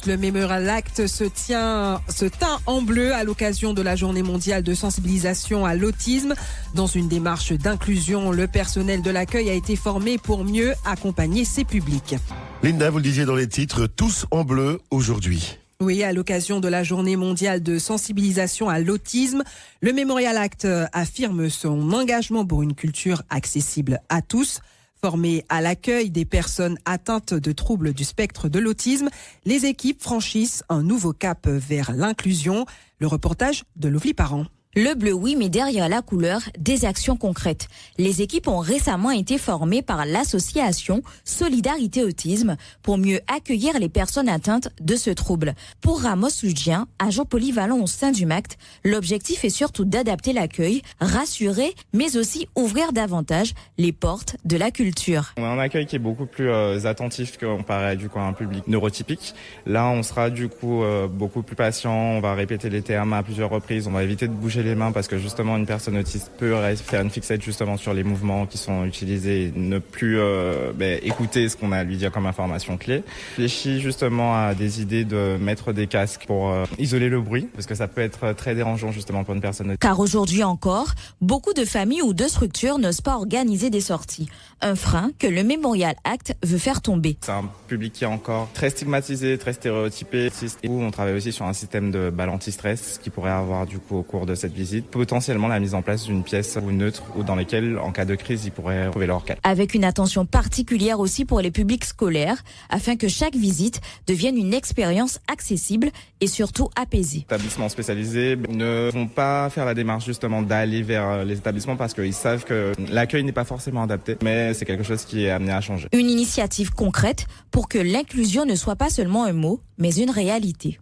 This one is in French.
Le Memorial Act se teint en bleu à l'occasion de la journée mondiale de sensibilisation à l'autisme. Dans une démarche d'inclusion, le personnel de l'accueil a été formé pour mieux accompagner ces publics. Linda, vous le disiez dans les titres, tous en bleu aujourd'hui. Oui, à l'occasion de la journée mondiale de sensibilisation à l'autisme, le Memorial Act affirme son engagement pour une culture accessible à tous. Formées à l'accueil des personnes atteintes de troubles du spectre de l'autisme, les équipes franchissent un nouveau cap vers l'inclusion. Le reportage de Lovely Parent. Le bleu, oui, mais derrière la couleur, des actions concrètes. Les équipes ont récemment été formées par l'association Solidarité Autisme pour mieux accueillir les personnes atteintes de ce trouble. Pour Ramos Ludgien, agent polyvalent au sein du MACT, l'objectif est surtout d'adapter l'accueil, rassurer, mais aussi ouvrir davantage les portes de la culture. On a un accueil qui est beaucoup plus attentif comparé à un public neurotypique. Là, on sera beaucoup plus patient, on va répéter les termes à plusieurs reprises, on va éviter de bouger les mains parce que justement une personne autiste peut faire une fixette justement sur les mouvements qui sont utilisés et ne plus écouter ce qu'on a à lui dire comme information clé. Réfléchis justement à des idées de mettre des casques pour isoler le bruit parce que ça peut être très dérangeant justement pour une personne autiste. Car aujourd'hui encore, beaucoup de familles ou de structures n'osent pas organiser des sorties. Un frein que le Memorial Act veut faire tomber. C'est un public qui est encore très stigmatisé, très stéréotypé. Et où on travaille aussi sur un système de balle anti-stress qui pourrait avoir au cours de cette visite, potentiellement la mise en place d'une pièce ou neutre ou dans lesquelles, en cas de crise, ils pourraient trouver leur calme. Avec une attention particulière aussi pour les publics scolaires, afin que chaque visite devienne une expérience accessible et surtout apaisée. Les établissements spécialisés ne vont pas faire la démarche justement d'aller vers les établissements parce qu'ils savent que l'accueil n'est pas forcément adapté, mais c'est quelque chose qui est amené à changer. Une initiative concrète pour que l'inclusion ne soit pas seulement un mot, mais une réalité.